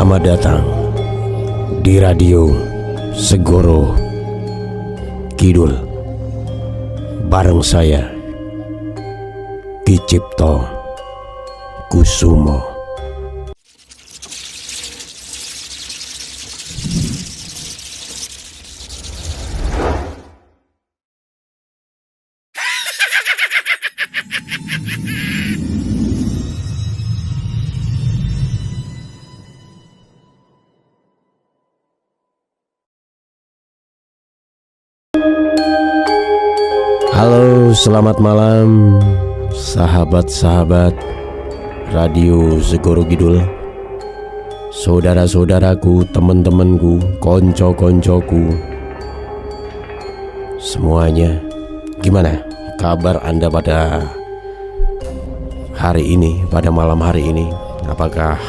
Selamat datang di Radio Segoro Kidul bareng saya Kicipto Kusumo. Halo, selamat malam sahabat-sahabat Radio Segoro Kidul, saudara-saudaraku, teman-temanku, konco-koncoku, semuanya. Gimana kabar Anda pada hari ini, pada malam hari ini? Apakah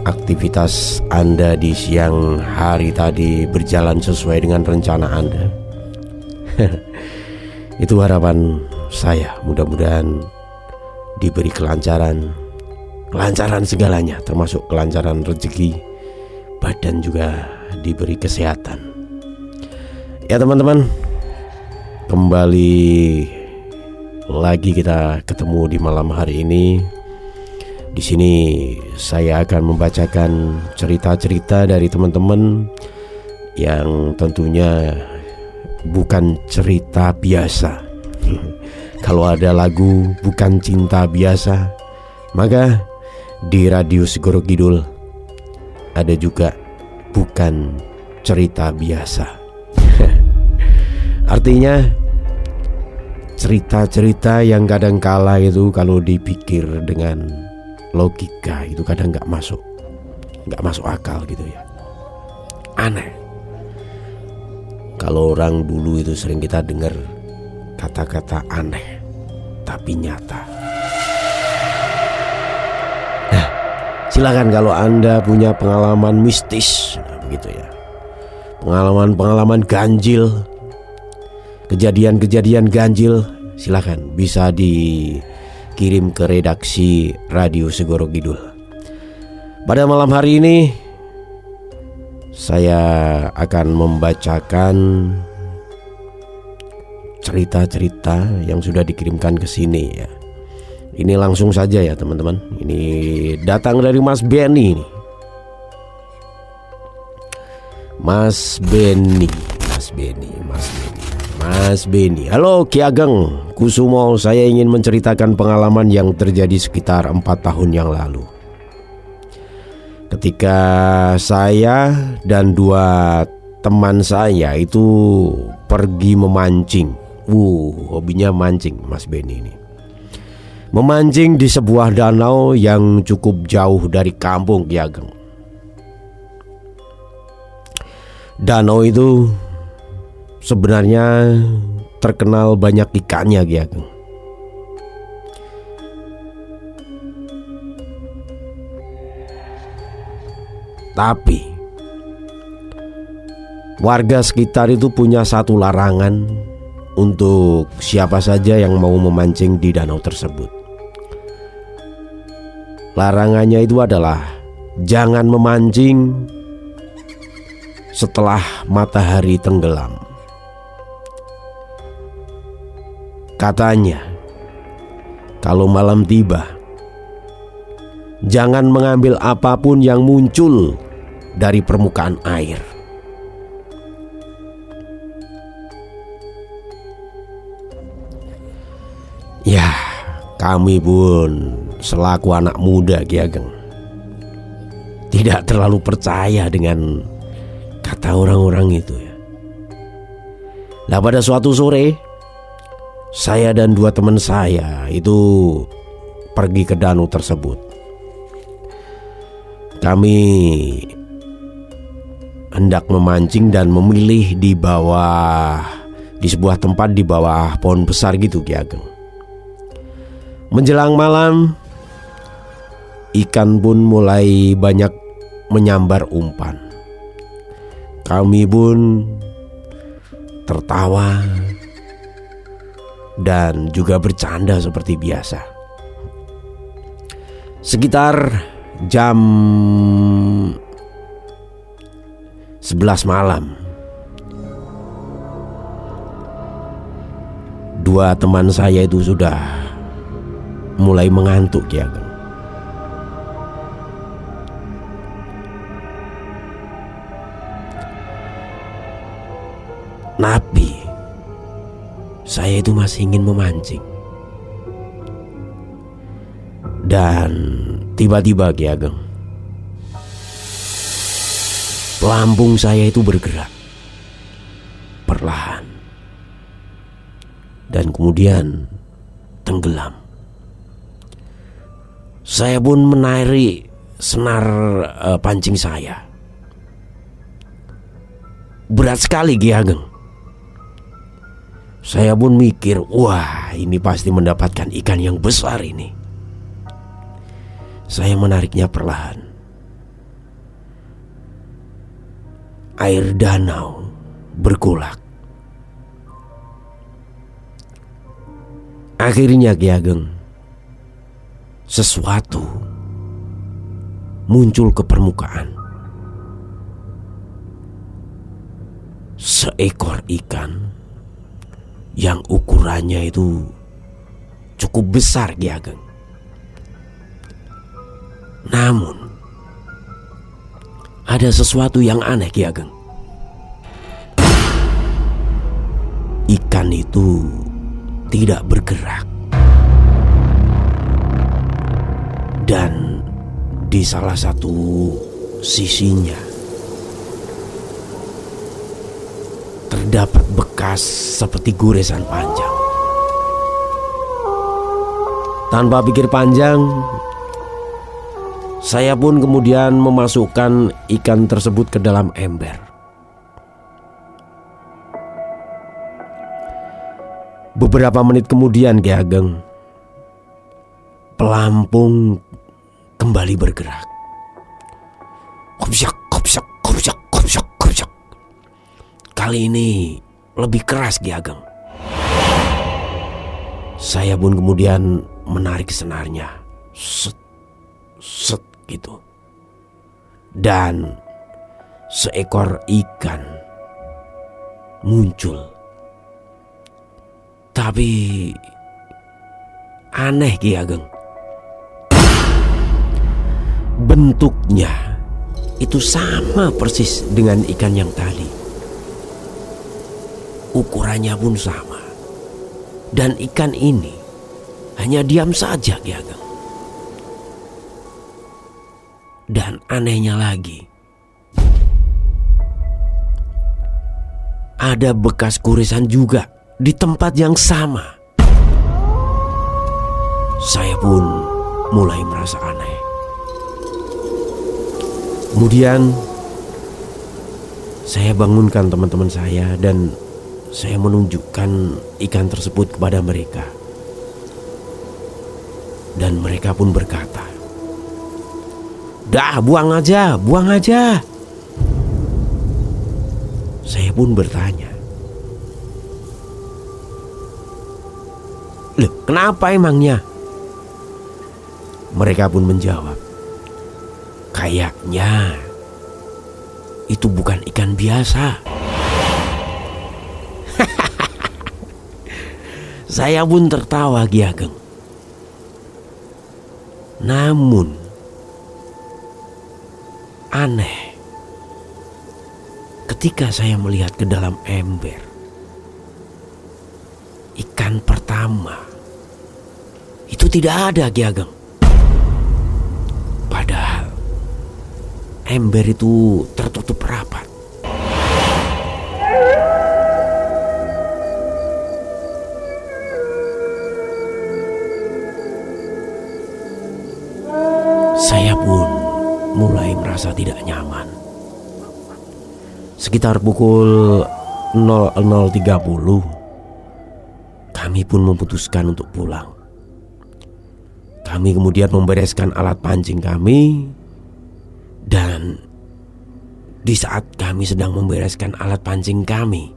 aktivitas Anda di siang hari tadi berjalan sesuai dengan rencana Anda? Itu harapan saya, mudah-mudahan diberi kelancaran segalanya, termasuk kelancaran rezeki, badan juga diberi kesehatan. Ya teman-teman, kembali lagi kita ketemu di malam hari ini. Di sini saya akan membacakan cerita-cerita dari teman-teman yang tentunya bukan cerita biasa. Kalau ada lagu bukan cinta biasa, maka di Radio Segoro Kidul ada juga bukan cerita biasa. Artinya cerita-cerita yang kadang kala itu kalau dipikir dengan logika itu kadang gak masuk akal gitu ya. Aneh. Kalau orang dulu itu sering kita dengar kata-kata aneh tapi nyata. Nah, silakan kalau Anda punya pengalaman mistis, begitu ya. Pengalaman-pengalaman ganjil, kejadian-kejadian ganjil, silakan bisa dikirim ke redaksi Radio Segoro Kidul. Pada malam hari ini saya akan membacakan cerita-cerita yang sudah dikirimkan ke sini ya. Ini langsung saja ya teman-teman. Ini datang dari Mas Benny. Mas Benny. Halo Ki Ageng Kusumo, saya ingin menceritakan pengalaman yang terjadi sekitar 4 tahun yang lalu. Ketika saya dan 2 teman saya itu pergi memancing. Hobinya mancing Mas Benny ini. Memancing di sebuah danau yang cukup jauh dari kampung Ki Ageng. Danau itu sebenarnya terkenal banyak ikannya Ki Ageng. Tapi warga sekitar itu punya satu larangan untuk siapa saja yang mau memancing di danau tersebut. Larangannya itu adalah jangan memancing setelah matahari tenggelam. Katanya, kalau malam tiba, jangan mengambil apapun yang muncul dari permukaan air. Ya, kami pun selaku anak muda Ki Ageng tidak terlalu percaya dengan kata orang-orang itu ya. Nah, pada suatu sore saya dan 2 teman saya itu pergi ke danau tersebut. Kami hendak memancing dan memilih di sebuah tempat di bawah pohon besar gitu Ki Ageng. Menjelang malam, ikan pun mulai banyak menyambar umpan. Kami pun tertawa dan juga bercanda seperti biasa. Sekitar jam 11 malam. Dua teman saya itu sudah mulai mengantuk, Ki Ageng. Tapi saya itu masih ingin memancing. Dan tiba-tiba, Ki Ageng, pelampung saya itu bergerak perlahan dan kemudian tenggelam. Saya pun menarik senar pancing saya. Berat sekali, Ki Ageng. Saya pun mikir, wah, ini pasti mendapatkan ikan yang besar ini. Saya menariknya perlahan. Air danau bergolak. Akhirnya, Ki Ageng, sesuatu muncul ke permukaan. Seekor ikan yang ukurannya itu cukup besar, Ki Ageng. Namun ada sesuatu yang aneh, Ki Ageng. Ikan itu tidak bergerak. Dan di salah satu sisinya terdapat bekas seperti goresan panjang. Tanpa pikir panjang, saya pun kemudian memasukkan ikan tersebut ke dalam ember. Beberapa menit kemudian, Ki Ageng, pelampung kembali bergerak. Kopsyak, kopsyak, kopsyak, kopsyak, kopsyak. Kali ini lebih keras, Ki Ageng. Saya pun kemudian menarik senarnya. Set, set gitu. Dan seekor ikan muncul. Tapi aneh, Ki Ageng. Bentuknya itu sama persis dengan ikan yang tadi. Ukurannya pun sama. Dan ikan ini hanya diam saja, Ki Ageng. Dan anehnya lagi, ada bekas goresan juga di tempat yang sama. Saya pun mulai merasa aneh. Kemudian saya bangunkan teman-teman saya dan saya menunjukkan ikan tersebut kepada mereka. Dan mereka pun berkata, "Dah, buang aja, buang aja." Saya pun bertanya, "Loh, kenapa emangnya?" Mereka pun menjawab, "Kayaknya itu bukan ikan biasa." Saya pun tertawa, Ki Ageng. Namun aneh, ketika saya melihat ke dalam ember, ikan pertama itu tidak ada, Ki Ageng. Padahal ember itu tertutup rapat. Saya pun mulai merasa tidak nyaman. Sekitar pukul 00.30, kami pun memutuskan untuk pulang. Kami kemudian membereskan alat pancing kami. Dan di saat kami sedang membereskan alat pancing kami,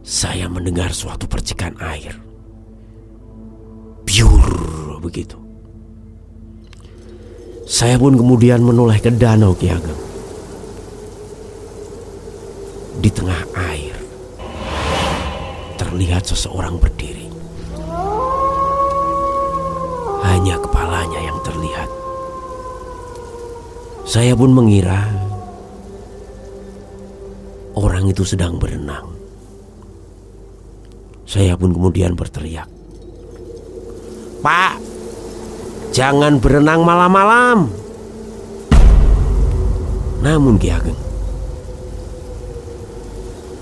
saya mendengar suatu percikan air. Biur begitu. Saya pun kemudian menoleh ke danau Ki Ageng. Di tengah air terlihat seseorang berdiri. Hanya kepalanya yang terlihat. Saya pun mengira orang itu sedang berenang. Saya pun kemudian berteriak, "Pak, jangan berenang malam-malam." Namun Ki Ageng,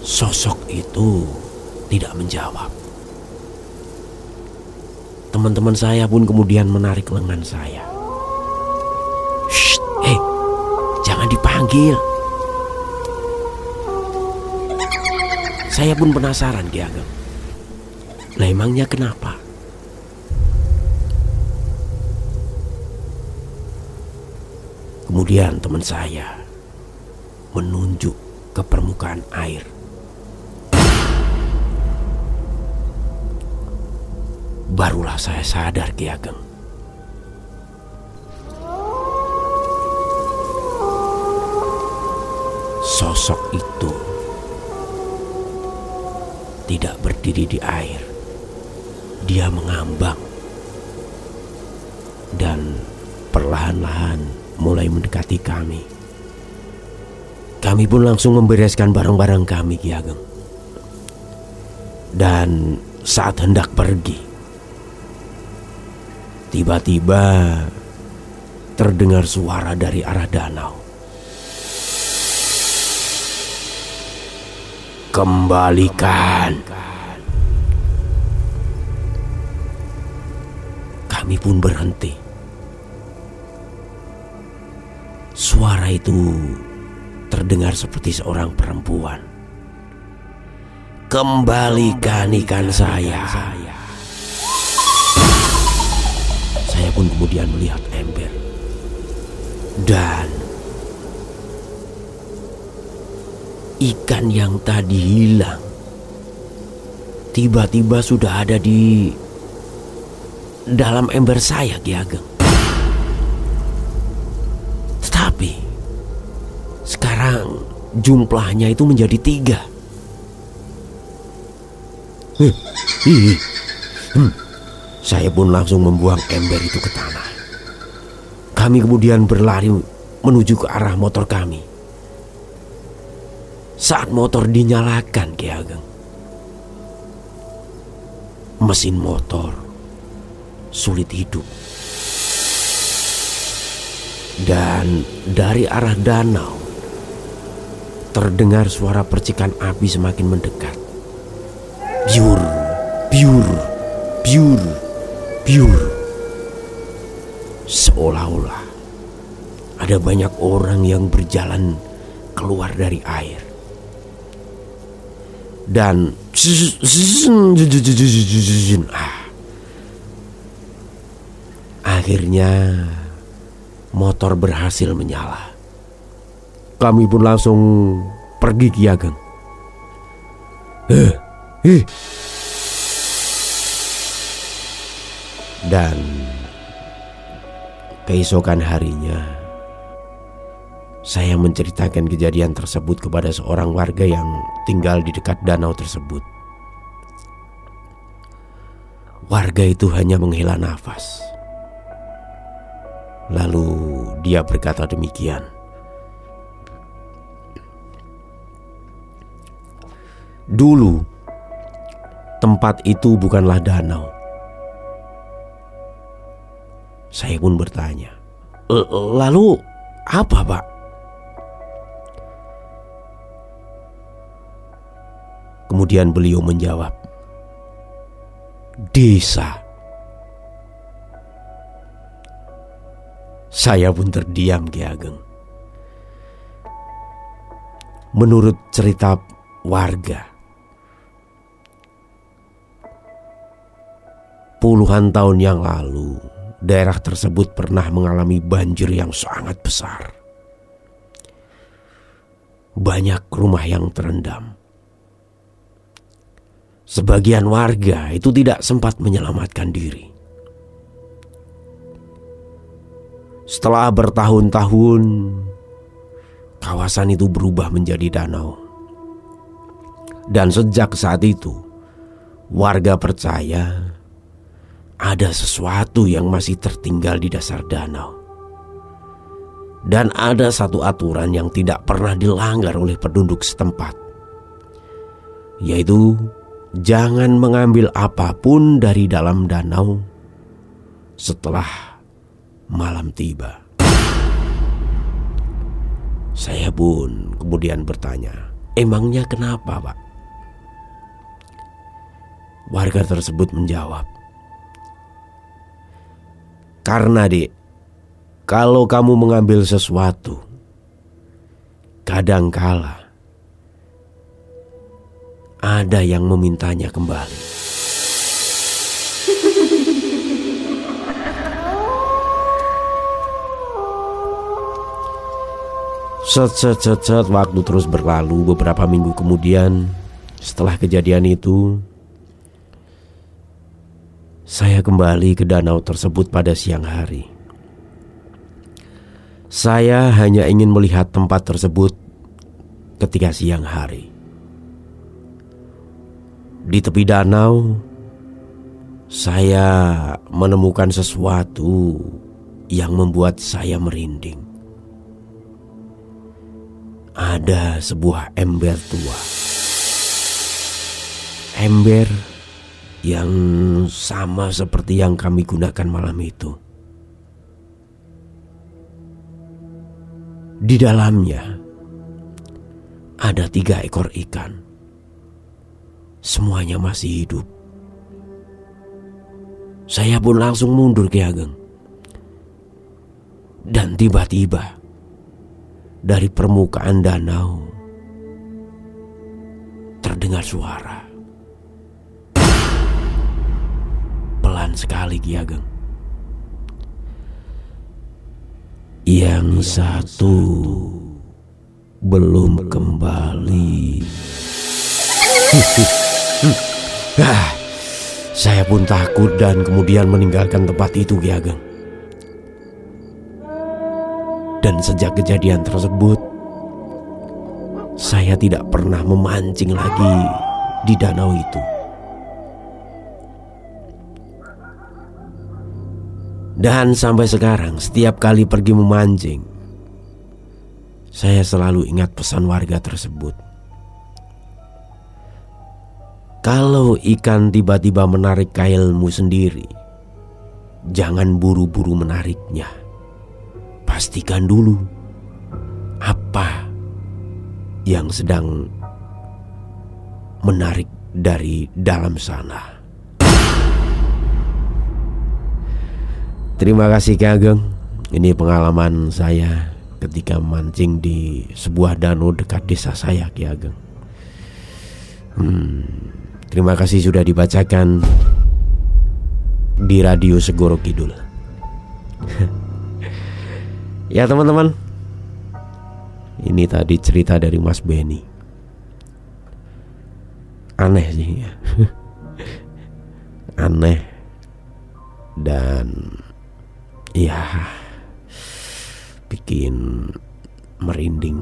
sosok itu tidak menjawab. Teman-teman saya pun kemudian menarik lengan saya. "Shh, jangan dipanggil." Saya pun penasaran Ki Ageng. Lah emangnya kenapa? Kemudian teman saya menunjuk ke permukaan air. Barulah saya sadar Ki Ageng. Sosok itu tidak berdiri di air. Dia mengambang dan perlahan-lahan mulai mendekati kami. Kami pun langsung membereskan barang-barang kami Ki Ageng. Dan saat hendak pergi, tiba-tiba terdengar suara dari arah danau. "Kembalikan." Kami pun berhenti. Suara itu terdengar seperti seorang perempuan. "Kembalikan ikan saya." Saya pun kemudian melihat ember. Dan ikan yang tadi hilang tiba-tiba sudah ada di dalam ember saya Ki Ageng. Tetapi sekarang jumlahnya itu menjadi 3. Saya pun langsung membuang ember itu ke tanah. Kami kemudian berlari menuju ke arah motor kami. Saat motor dinyalakan Ki Ageng, mesin motor sulit hidup. Dan dari arah danau terdengar suara percikan api semakin mendekat. Biur, biur, biur, biur. Seolah-olah ada banyak orang yang berjalan keluar dari air. Dan akhirnya motor berhasil menyala. Kami pun langsung pergi Ki Ageng. Dan keesokan harinya saya menceritakan kejadian tersebut kepada seorang warga yang tinggal di dekat danau tersebut. Warga itu hanya menghela nafas. Lalu dia berkata demikian, "Dulu tempat itu bukanlah danau." Saya pun bertanya, "Lalu apa, Pak?" Kemudian beliau menjawab, "Desa." Saya pun terdiam Ki Ageng. Menurut cerita warga, puluhan tahun yang lalu daerah tersebut pernah mengalami banjir yang sangat besar. Banyak rumah yang terendam. Sebagian warga itu tidak sempat menyelamatkan diri. Setelah bertahun-tahun, kawasan itu berubah menjadi danau. Dan sejak saat itu, warga percaya ada sesuatu yang masih tertinggal di dasar danau. Dan ada satu aturan yang tidak pernah dilanggar oleh penduduk setempat, yaitu jangan mengambil apapun dari dalam danau setelah malam tiba. Saya pun kemudian bertanya, emangnya kenapa, Pak? Warga tersebut menjawab, karena Dek, kalau kamu mengambil sesuatu, kadangkala ada yang memintanya kembali. Set, waktu terus berlalu. Beberapa minggu kemudian, setelah kejadian itu, saya kembali ke danau tersebut pada siang hari. Saya hanya ingin melihat tempat tersebut ketika siang hari. Di tepi danau, saya menemukan sesuatu yang membuat saya merinding. Ada sebuah ember tua. Ember yang sama seperti yang kami gunakan malam itu. Di dalamnya ada 3 ekor ikan. Semuanya masih hidup. Saya pun langsung mundur Ki Ageng. Dan tiba-tiba dari permukaan danau terdengar suara. Pelan sekali Ki Ageng. Yang satu belum kembali. Saya pun takut dan kemudian meninggalkan tempat itu Ki Ageng. Dan sejak kejadian tersebut, saya tidak pernah memancing lagi di danau itu. Dan sampai sekarang, setiap kali pergi memancing, saya selalu ingat pesan warga tersebut. Kalau ikan tiba-tiba menarik kailmu sendiri, jangan buru-buru menariknya. Pastikan dulu apa yang sedang menarik dari dalam sana. Terima kasih Ki Ageng. Ini pengalaman saya ketika mancing di sebuah danau dekat desa saya Ki Ageng. Terima kasih sudah dibacakan di Radio Segoro Kidul. Ya teman-teman, ini tadi cerita dari Mas Benny. Aneh sih ya. Aneh. Dan ya bikin merinding.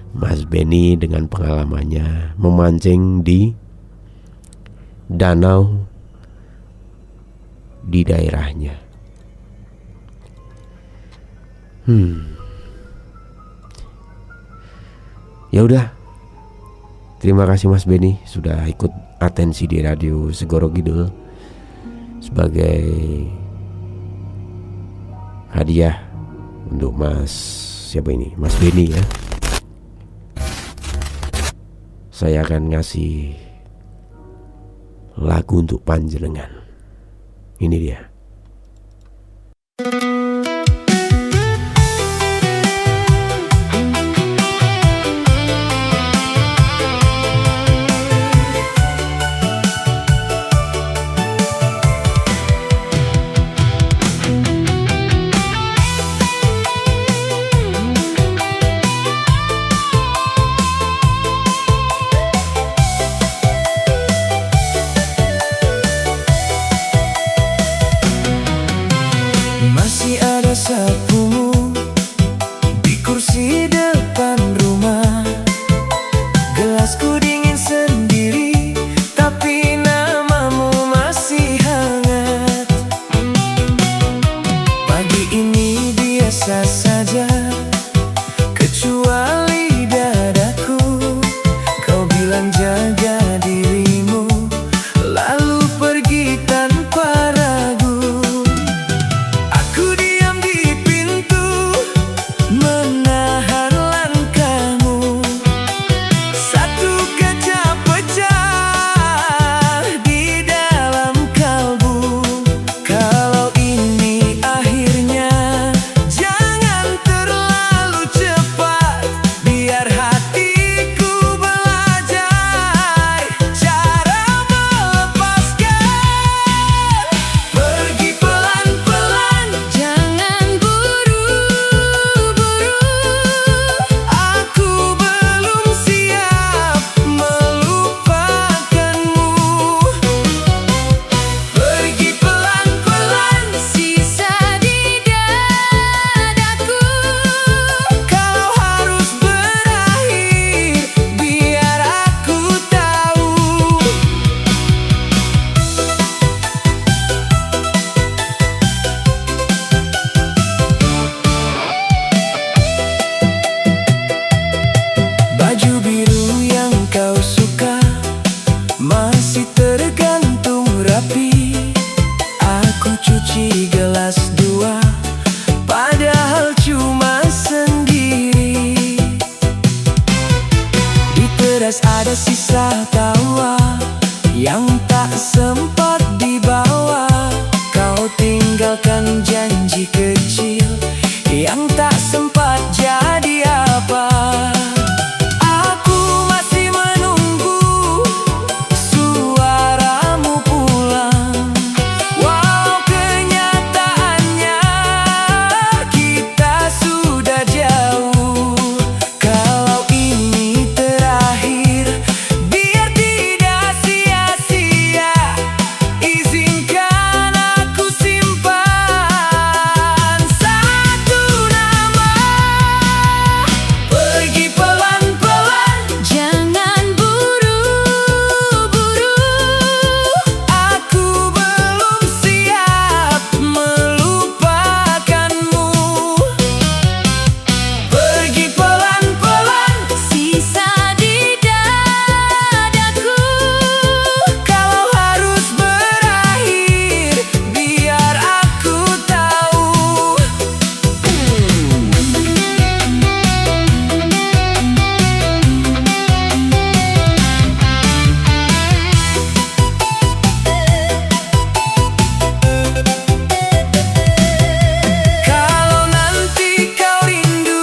Mas Benny dengan pengalamannya memancing di danau di daerahnya. Ya udah. Terima kasih Mas Benny sudah ikut atensi di Radio Segoro Kidul sebagai hadiah untuk Mas siapa ini? Mas Benny ya. Saya akan ngasih lagu untuk panjenengan. Ini dia. beres ada sisa tawa yang tak sempat dibawa. Kau tinggalkan janji kecil yang tak sempat jadi apa. Aku masih menunggu suaramu pulang, walau kenyataannya kita sudah jauh. Kalau ini terakhir, biar tidak sia-sia, izinkan aku simpan satu nama. Pergi pelan-pelan, jangan buru-buru. Aku belum siap melupakanmu. Pergi pelan-pelan, sisa di dadaku. Kalau harus berakhir, biar aku tahu. Kalau nanti kau rindu,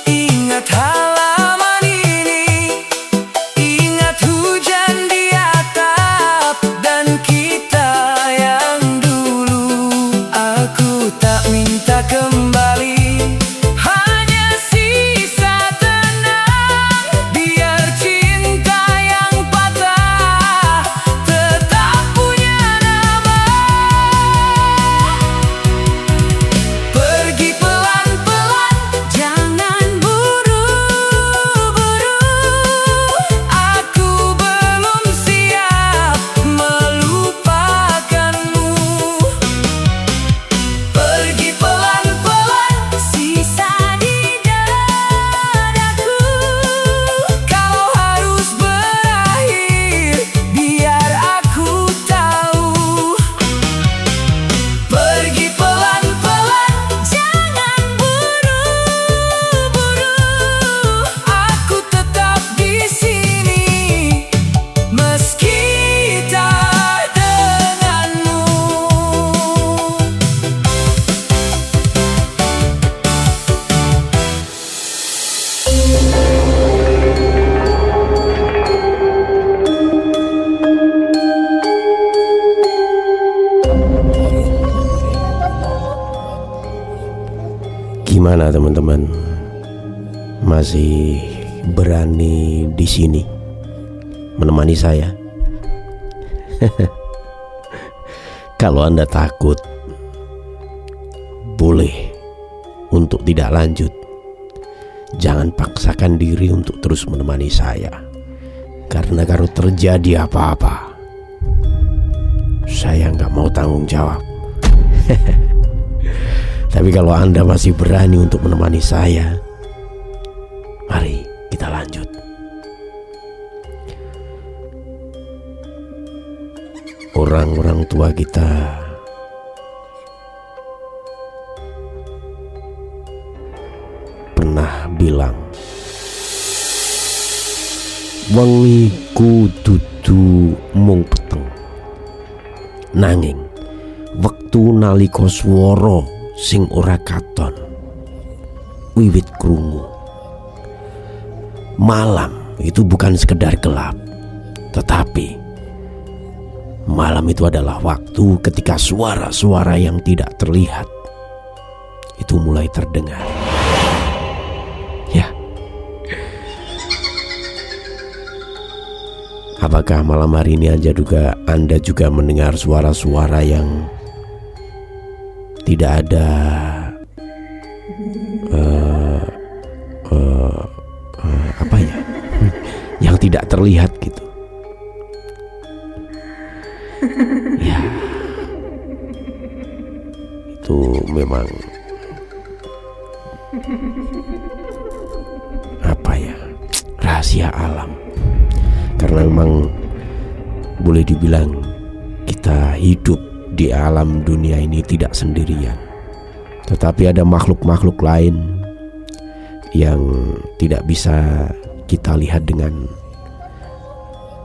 ingat halaman ini, ingat hujan di atap dan kita yang dulu. Aku tak minta kembali, hanya sisa tenang. Biar cinta yang patah tetap punya nama. Pergi pelan-pelan, jangan buru-buru. Aku belum siap melupakanmu. Pergi pelan-pelan, sisa di dadaku. Kalau harus berakhir, biar aku tahu. Pergi pelan-pelan, jangan buru-buru. Aku tetap di sini, meski tak denganmu. Gimana teman-teman? Masih berani di sini menemani saya? Kalau Anda takut, boleh untuk tidak lanjut. Jangan paksakan diri untuk terus menemani saya. Karena kalau terjadi apa-apa, saya nggak mau tanggung jawab. Tapi kalau Anda masih berani untuk menemani saya, mari kita lanjut. Orang-orang tua kita pernah bilang, wengi kudu mung peteng, nanging wektu nalika swara sing ora katon wiwit krungu. Malam itu bukan sekedar gelap, tetapi malam itu adalah waktu ketika suara-suara yang tidak terlihat itu mulai terdengar. Ya, apakah malam hari ini Anda juga mendengar suara-suara yang tidak ada yang tidak terlihat gitu? Ya, itu memang rahasia alam. Karena memang boleh dibilang kita hidup di alam dunia ini tidak sendirian, tetapi ada makhluk-makhluk lain yang tidak bisa kita lihat dengan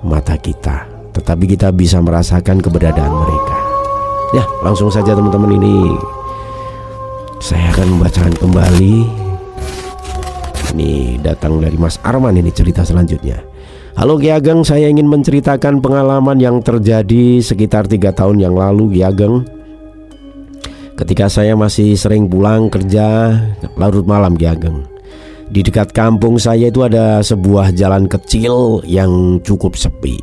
mata kita, tetapi kita bisa merasakan keberadaan mereka. Ya, langsung saja teman-teman, ini saya akan membacakan kembali. Ini datang dari Mas Arman, ini cerita selanjutnya. Halo Ki Ageng, saya ingin menceritakan pengalaman yang terjadi sekitar 3 tahun yang lalu Ki Ageng. Ketika saya masih sering pulang kerja larut malam Ki Ageng. Di dekat kampung saya itu ada sebuah jalan kecil yang cukup sepi.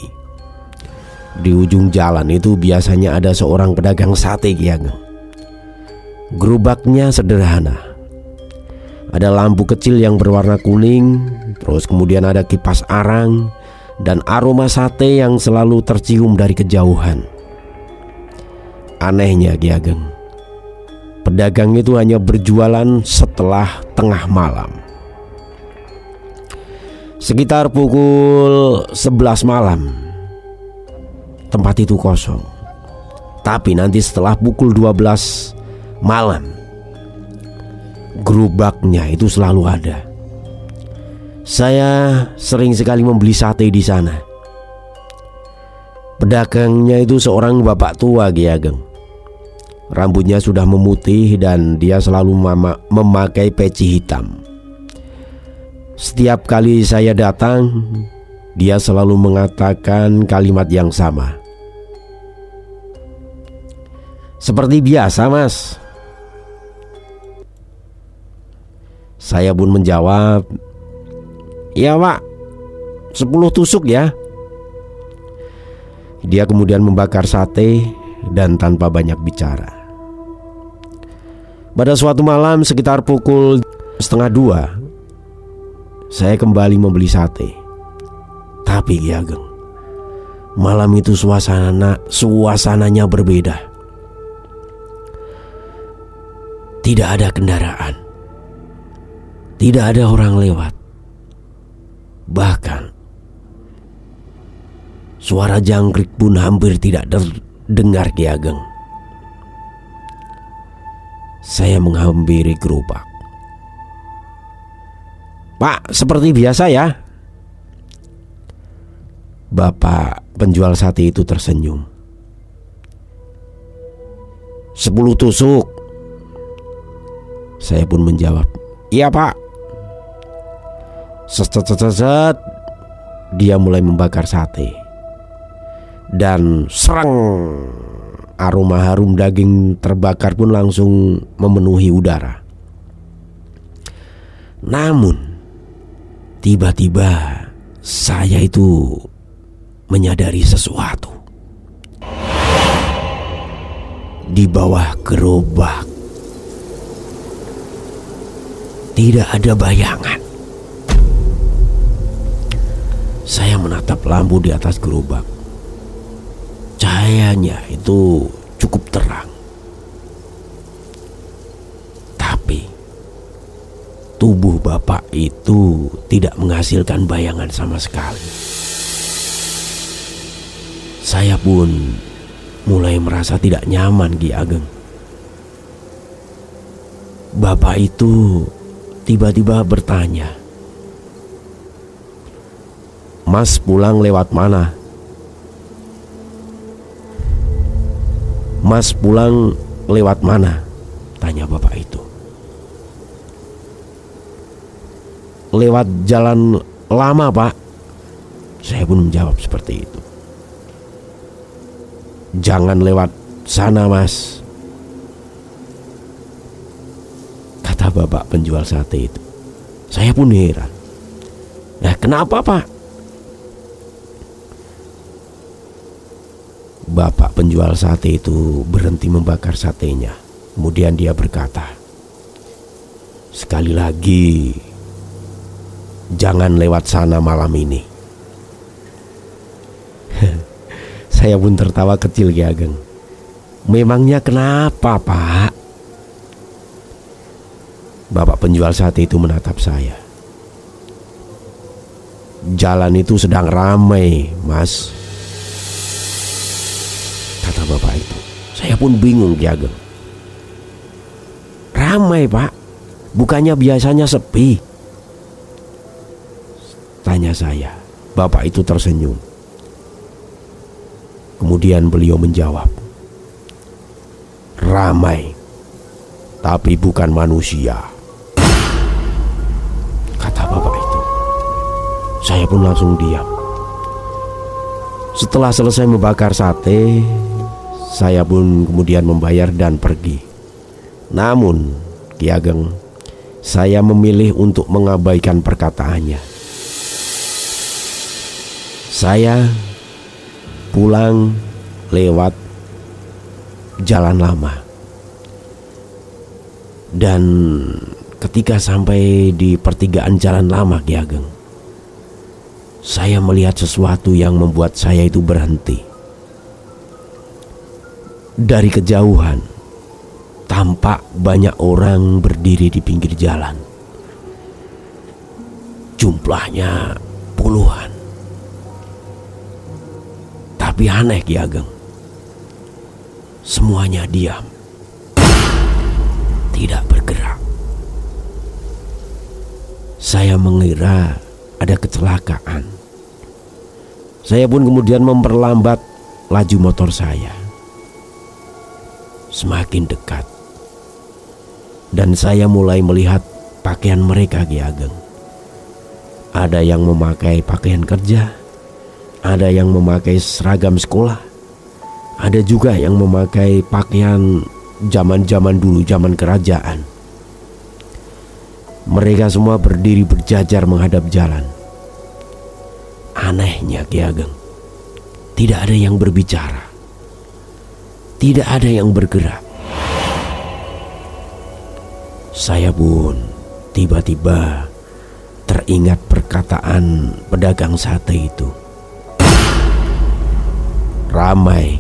Di ujung jalan itu biasanya ada seorang pedagang sate Ki Ageng. Gerobaknya sederhana. Ada lampu kecil yang berwarna kuning, terus kemudian ada kipas arang dan aroma sate yang selalu tercium dari kejauhan. Anehnya Ki Ageng, pedagang itu hanya berjualan setelah tengah malam. Sekitar pukul 11 malam tempat itu kosong. Tapi nanti setelah pukul 12 malam gerobaknya itu selalu ada. Saya sering sekali membeli sate di sana. Pedagangnya itu seorang bapak tua Ki Ageng. Rambutnya sudah memutih dan dia selalu memakai peci hitam. Setiap kali saya datang, dia selalu mengatakan kalimat yang sama. Seperti biasa Mas. Saya pun menjawab, "Iya Pak, 10 tusuk ya." Dia kemudian membakar sate dan tanpa banyak bicara. Pada suatu malam sekitar pukul 1:30, saya kembali membeli sate. Tapi Ki Ageng, malam itu suasananya berbeda. Tidak ada kendaraan, tidak ada orang lewat. Bahkan suara jangkrik pun hampir tidak terdengar Ki Ageng. Saya menghampiri gerobak. "Pak, seperti biasa ya?" Bapak penjual sate itu tersenyum. "10 tusuk." Saya pun menjawab, "Iya Pak." Set, dia mulai membakar sate. Dan serang, aroma harum daging terbakar pun langsung memenuhi udara. Namun tiba-tiba saya itu menyadari sesuatu. Di bawah gerobak tidak ada bayangan. Saya menatap lampu di atas gerobak. Cahayanya itu cukup terang. Tapi tubuh bapak itu tidak menghasilkan bayangan sama sekali. Saya pun mulai merasa tidak nyaman Ki Ageng. Bapak itu tiba-tiba bertanya, "Mas pulang lewat mana?" "Mas pulang lewat mana?" tanya bapak itu. "Lewat jalan lama Pak." Saya pun menjawab seperti itu. "Jangan lewat sana Mas," kata bapak penjual sate itu. Saya pun heran. "Nah, kenapa Pak?" Bapak penjual sate itu berhenti membakar satenya. Kemudian dia berkata, "Sekali lagi, jangan lewat sana malam ini." Saya pun tertawa kecil Ki Ageng. "Memangnya kenapa Pak?" Bapak penjual sate itu menatap saya. "Jalan itu sedang ramai Mas," kata bapak itu. Saya pun bingung Ki Ageng. "Ramai Pak, bukannya biasanya sepi?" Tanya saya. Bapak itu tersenyum. Kemudian beliau menjawab, "Ramai, tapi bukan manusia," kata bapak itu. Saya pun langsung diam. Setelah selesai membakar sate, saya pun kemudian membayar dan pergi. Namun Ki Ageng, saya memilih untuk mengabaikan perkataannya. Saya pulang lewat jalan lama. Dan ketika sampai di pertigaan jalan lama, Ki Ageng, saya melihat sesuatu yang membuat saya itu berhenti. Dari kejauhan tampak banyak orang berdiri di pinggir jalan. Jumlahnya puluhan. Tapi aneh, Ki Ageng, semuanya diam, tidak bergerak. Saya mengira ada kecelakaan. Saya pun kemudian memperlambat laju motor saya. Semakin dekat, dan saya mulai melihat pakaian mereka, Ki Ageng. Ada yang memakai pakaian kerja, ada yang memakai seragam sekolah, ada juga yang memakai pakaian zaman-zaman dulu, zaman kerajaan. Mereka semua berdiri berjajar menghadap jalan. Anehnya, Ki Ageng, tidak ada yang berbicara, tidak ada yang bergerak. Saya pun tiba-tiba teringat perkataan pedagang sate itu. Ramai,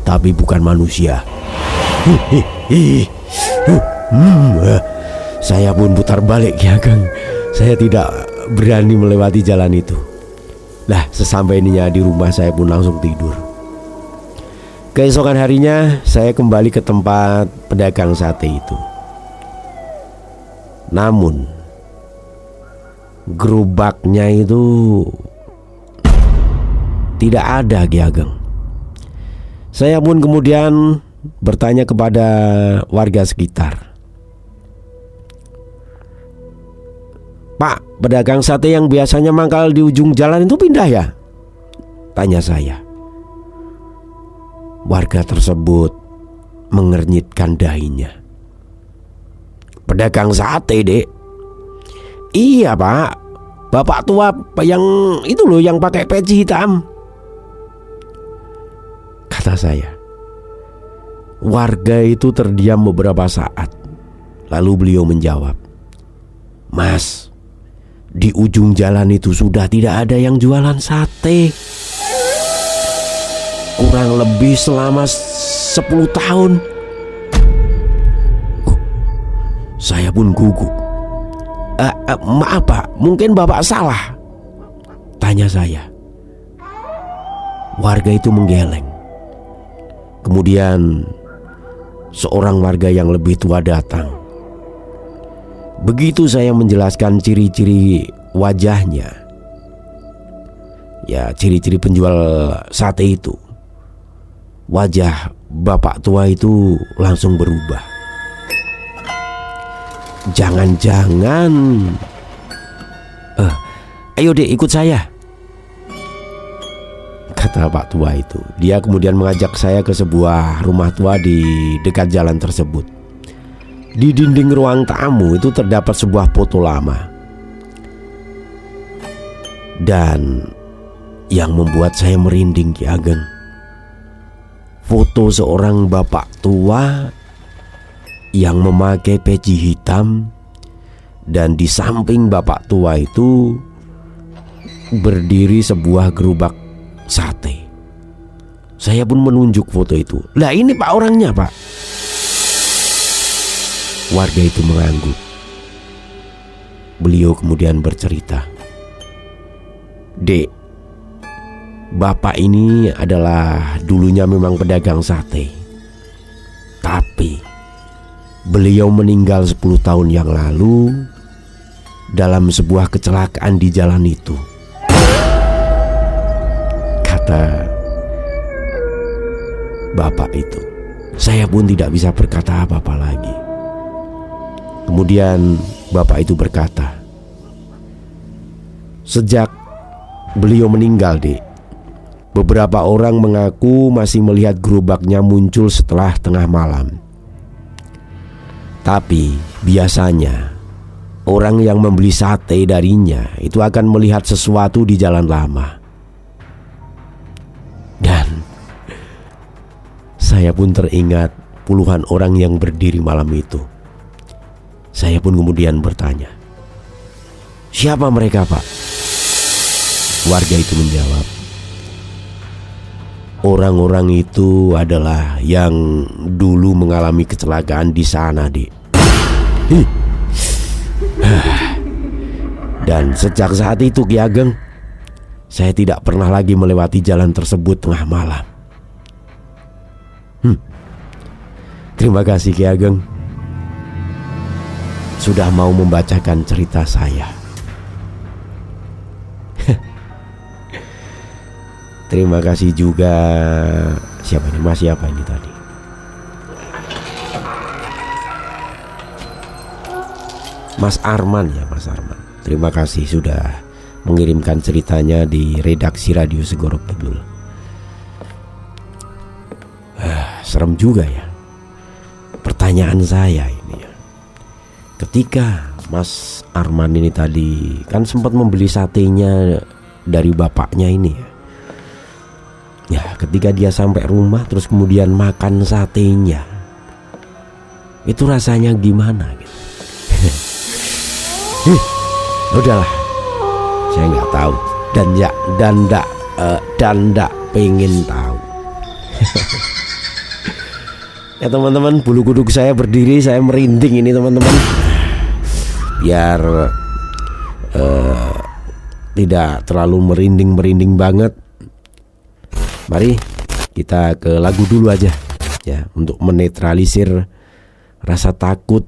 tapi bukan manusia. Saya pun putar balik, Ki Ageng. Saya tidak berani melewati jalan itu. Lah, sesampainya di rumah saya pun langsung tidur. Keesokan harinya saya kembali ke tempat pedagang sate itu. Namun gerobaknya itu tidak ada, Ki Ageng. Saya pun kemudian bertanya kepada warga sekitar. "Pak, pedagang sate yang biasanya mangkal di ujung jalan itu pindah ya?" tanya saya. Warga tersebut mengernyitkan dahinya. "Pedagang sate, Dek?" "Iya, Pak. Bapak tua yang itu loh, yang pakai peci hitam," kata saya. Warga itu terdiam beberapa saat. Lalu beliau menjawab, "Mas, di ujung jalan itu sudah tidak ada yang jualan sate. Kurang lebih selama 10 tahun. Saya pun gugup. "Maaf Pak, mungkin Bapak salah," tanya saya. Warga itu menggeleng. Kemudian seorang warga yang lebih tua datang. Begitu saya menjelaskan ciri-ciri wajahnya, ya ciri-ciri penjual sate itu, wajah bapak tua itu langsung berubah. "Jangan-jangan ayo Dek, ikut saya," kata Pak tua itu. Dia kemudian mengajak saya ke sebuah rumah tua di dekat jalan tersebut. Di dinding ruang tamu itu terdapat sebuah foto lama. Dan yang membuat saya merinding, Ki Ageng, foto seorang bapak tua yang memakai peci hitam, dan di samping bapak tua itu berdiri sebuah gerobak sate. Saya pun menunjuk foto itu. "Lah, ini Pak orangnya, Pak." Warga itu mengangguk. Beliau kemudian bercerita, "Dek, bapak ini adalah dulunya memang pedagang sate. Tapi beliau meninggal 10 tahun yang lalu dalam sebuah kecelakaan di jalan itu. Kata bapak itu. Saya pun tidak bisa berkata apa-apa lagi. Kemudian bapak itu berkata, "Sejak beliau meninggal, Dek, beberapa orang mengaku masih melihat gerobaknya muncul setelah tengah malam. Tapi biasanya orang yang membeli sate darinya itu akan melihat sesuatu di jalan lama." Dan saya pun teringat puluhan orang yang berdiri malam itu. Saya pun kemudian bertanya, "Siapa mereka, Pak?" Warga itu menjawab, "Orang-orang itu adalah yang dulu mengalami kecelakaan di sana, Dik." Dan sejak saat itu, Ki Ageng, saya tidak pernah lagi melewati jalan tersebut tengah malam. Terima kasih, Ki Ageng, sudah mau membacakan cerita saya. Terima kasih juga. Siapa ini? Mas siapa ini tadi? Mas Arman ya, Mas Arman. Terima kasih sudah mengirimkan ceritanya di redaksi Radio Segoro Kidul. Serem juga ya pertanyaan saya ini ya. Ketika Mas Arman ini tadi kan sempat membeli satenya dari bapaknya ini ya. Ya, ketika dia sampai rumah terus kemudian makan satenya, itu rasanya gimana gitu? Udahlah, saya nggak tahu dan ndak pengen tahu. Ya teman-teman, bulu kuduk saya berdiri, saya merinding ini teman-teman. Biar tidak terlalu merinding banget, mari kita ke lagu dulu aja ya, untuk menetralisir rasa takut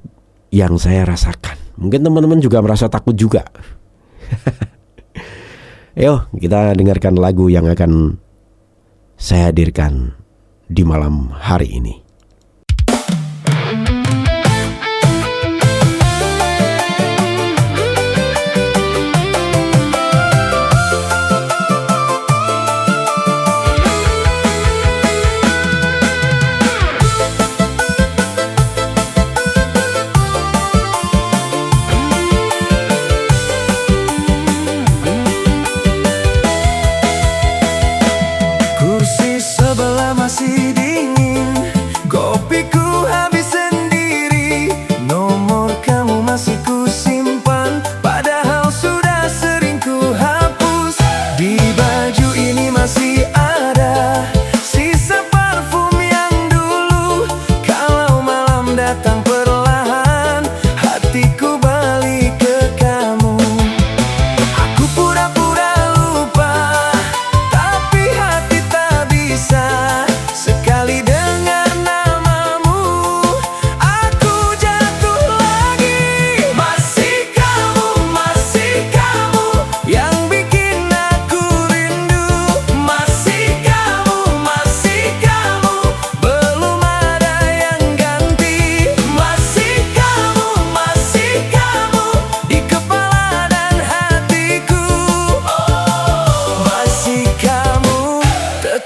yang saya rasakan. Mungkin teman-teman juga merasa takut juga. Ayo kita dengarkan lagu yang akan saya hadirkan di malam hari ini.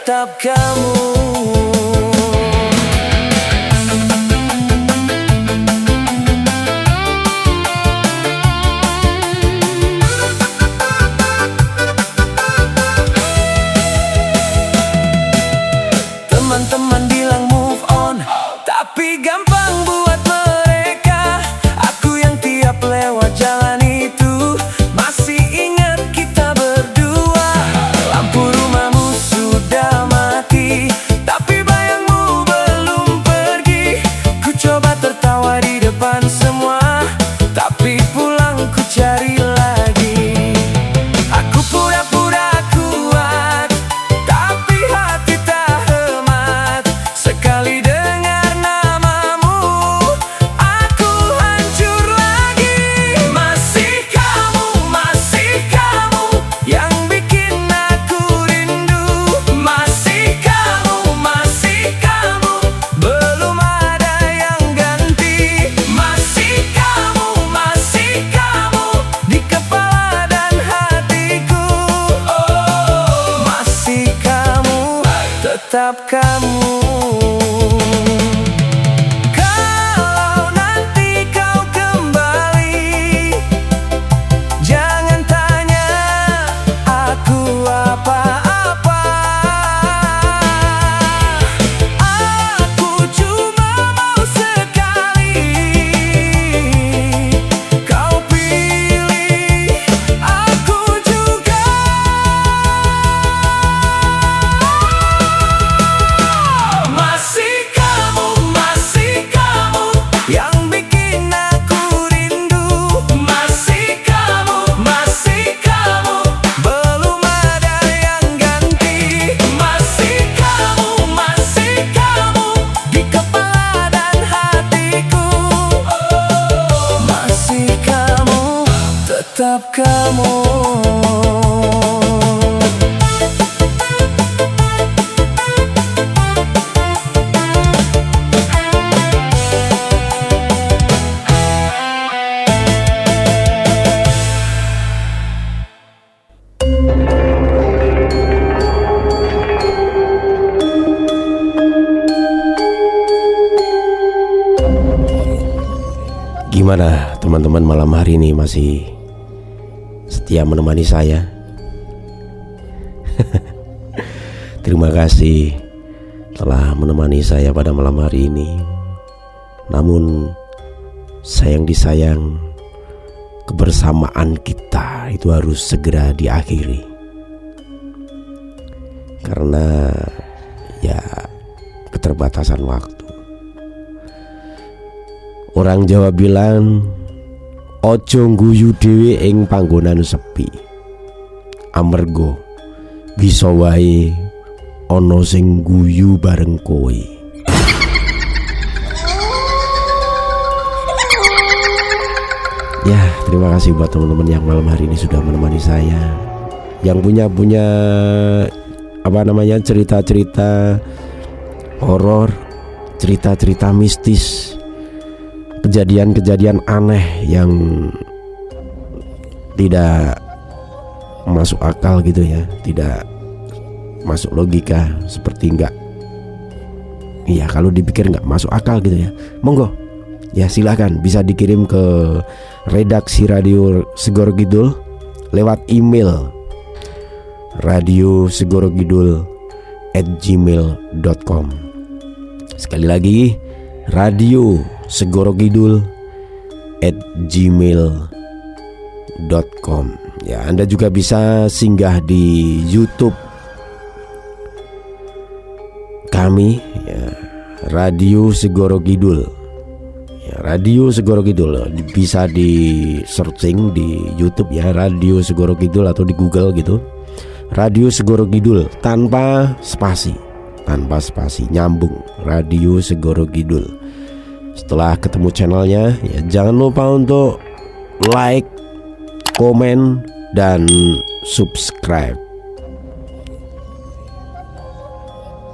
Tetap kamu. Teman-teman bilang move on, tapi gampang buat mereka. Aku yang tiap lewat jalan itu masih ingat kita berdua. Lampu rumahmu sudah mati, tapi tetap kamu. Kalau nanti kau kembali, jangan tanya aku apa-apa. Aku cuma mau sekali kau pilih aku juga. Masih kamu yang bikin aku rindu. Masih kamu belum ada yang ganti. Masih kamu di kepala dan hatiku. Masih kamu, tetap kamu. Gimana teman-teman malam hari ini, masih setia menemani saya? Terima kasih telah menemani saya pada malam hari ini. Namun sayang disayang, kebersamaan kita itu harus segera diakhiri. Karena ya keterbatasan waktu. Orang Jawa bilang, ojo ngguyu dhewe ing panggonan sepi. Amarga bisa wae ana sing ngguyu bareng kowe. Ya, terima kasih buat teman-teman yang malam hari ini sudah menemani saya. Yang punya cerita-cerita horor, cerita-cerita mistis, kejadian-kejadian aneh yang tidak masuk akal gitu ya, tidak masuk logika, seperti kalau dipikir nggak masuk akal gitu ya, monggo ya silakan bisa dikirim ke redaksi Radio Segoro Kidul lewat email radiosegorokidul@gmail.com. Sekali lagi, Radio Segoro Kidul @gmail.com. Ya, Anda juga bisa singgah di YouTube kami ya, Radio Segoro Kidul. Ya, Radio Segoro Kidul bisa di searching di YouTube ya, Radio Segoro Kidul, atau di Google gitu. Radio Segoro Kidul tanpa spasi, nyambung, Radio Segoro Kidul. Setelah ketemu channelnya ya, jangan lupa untuk like, komen, dan subscribe.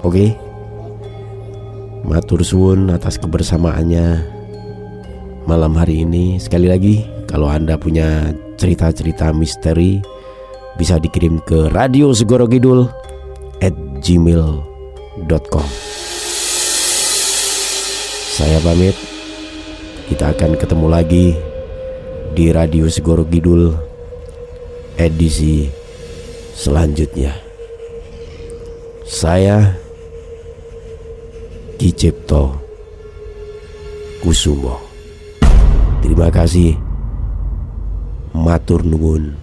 Oke, matur suwun atas kebersamaannya malam hari ini. Sekali lagi, kalau Anda punya cerita-cerita misteri, bisa dikirim ke radiosegorokidul@gmail.com. Saya pamit. Kita akan ketemu lagi di Radio Segoro Kidul edisi selanjutnya. Saya Ki Cipto Kusumo. Terima kasih. Matur nuwun.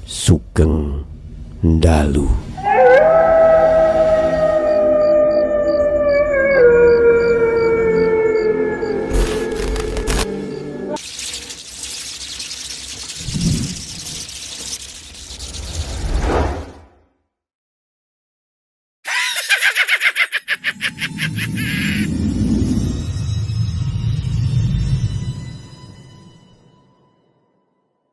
Sugeng Ndalu.